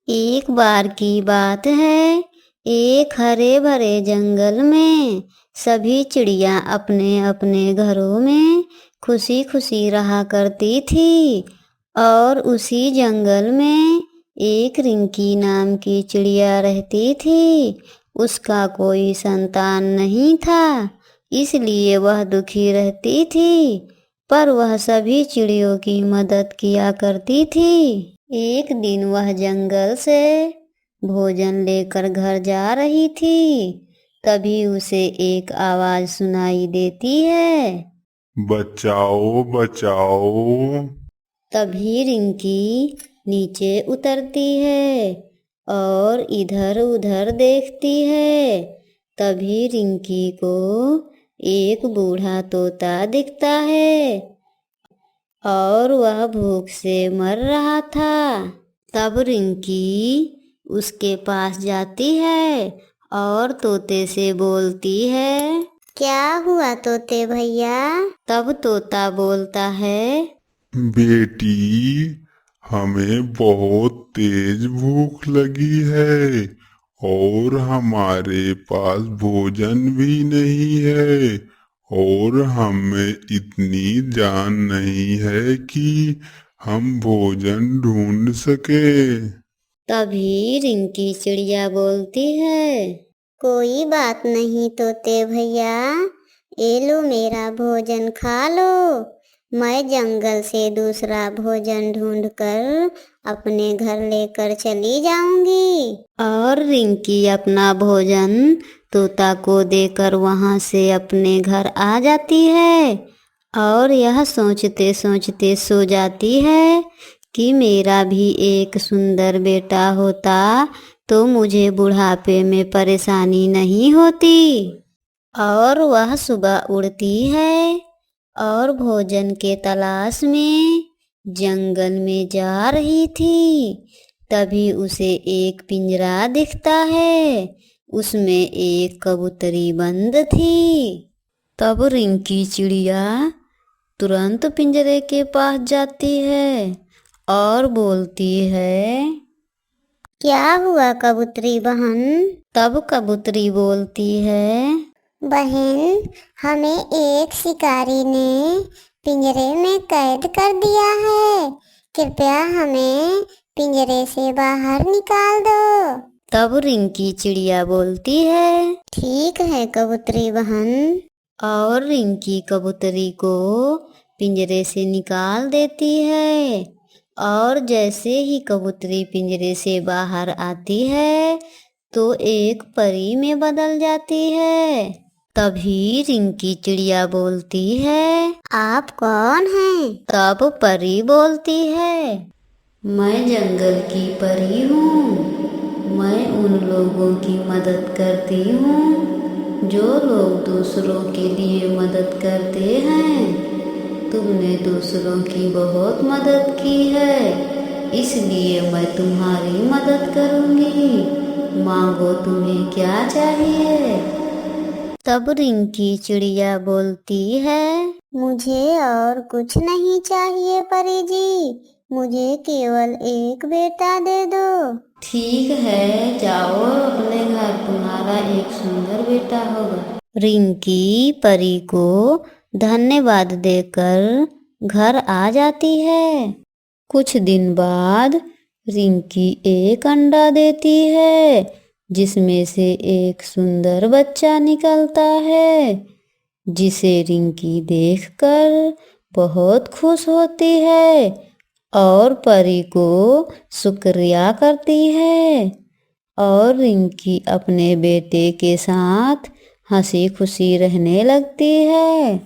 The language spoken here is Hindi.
एक बार की बात है, एक हरे भरे जंगल में सभी चिड़िया अपने अपने घरों में खुशी खुशी रहा करती थी। और उसी जंगल में एक रिंकी नाम की चिड़िया रहती थी। उसका कोई संतान नहीं था, इसलिए वह दुखी रहती थी, पर वह सभी चिड़ियों की मदद किया करती थी। एक दिन वह जंगल से भोजन लेकर घर जा रही थी, तभी उसे एक आवाज सुनाई देती है, बचाओ बचाओ। तभी रिंकी नीचे उतरती है और इधर उधर देखती है। तभी रिंकी को एक बूढ़ा तोता दिखता है और वह भूख से मर रहा था। तब रिंकी उसके पास जाती है और तोते से बोलती है, क्या हुआ तोते भैया? तब तोता बोलता है, बेटी, हमें बहुत तेज भूख लगी है और हमारे पास भोजन भी नहीं है और हमें इतनी जान नहीं है कि हम भोजन ढूंढ सके। तभी रिंकी चिड़िया बोलती है, कोई बात नहीं तोते भैया, ये लो मेरा भोजन खा लो। मैं जंगल से दूसरा भोजन ढूंढकर अपने घर लेकर चली जाऊंगी। और रिंकी अपना भोजन तोता को देकर वहां से अपने घर आ जाती है और यह सोचते सोचते सो जाती है कि मेरा भी एक सुंदर बेटा होता तो मुझे बुढ़ापे में परेशानी नहीं होती। और वह सुबह उड़ती है और भोजन के तलाश में जंगल में जा रही थी। तभी उसे एक पिंजरा दिखता है, उसमें एक कबूतरी बंद थी। तब रिंकी चिड़िया तुरंत पिंजरे के पास जाती है और बोलती है, क्या हुआ कबूतरी बहन? तब कबूतरी बोलती है, बहन, हमें एक शिकारी ने पिंजरे में कैद कर दिया है, कृपया हमें पिंजरे से बाहर निकाल दो। तब रिंकी चिड़िया बोलती है, ठीक है कबूतरी बहन। और रिंकी कबूतरी को पिंजरे से निकाल देती है और जैसे ही कबूतरी पिंजरे से बाहर आती है तो एक परी में बदल जाती है। तभी रिंकी चिड़िया बोलती है, आप कौन हैं? तब परी बोलती है, मैं जंगल की परी हूँ। मैं उन लोगों की मदद करती हूँ जो लोग दूसरों के लिए मदद करते हैं। तुमने दूसरों की बहुत मदद की है, इसलिए मैं तुम्हारी मदद करूँगी। मांगो, तुम्हें क्या चाहिए? तब रिंकी चिड़िया बोलती है, मुझे और कुछ नहीं चाहिए परी जी, मुझे केवल एक बेटा दे दो। ठीक है, जाओ अपने घर, तुम्हारा एक सुंदर बेटा होगा। रिंकी परी को धन्यवाद देकर घर आ जाती है। कुछ दिन बाद रिंकी एक अंडा देती है जिसमें से एक सुंदर बच्चा निकलता है, जिसे रिंकी देखकर बहुत खुश होती है और परी को शुक्रिया करती है। और रिंकी अपने बेटे के साथ हंसी खुशी रहने लगती है।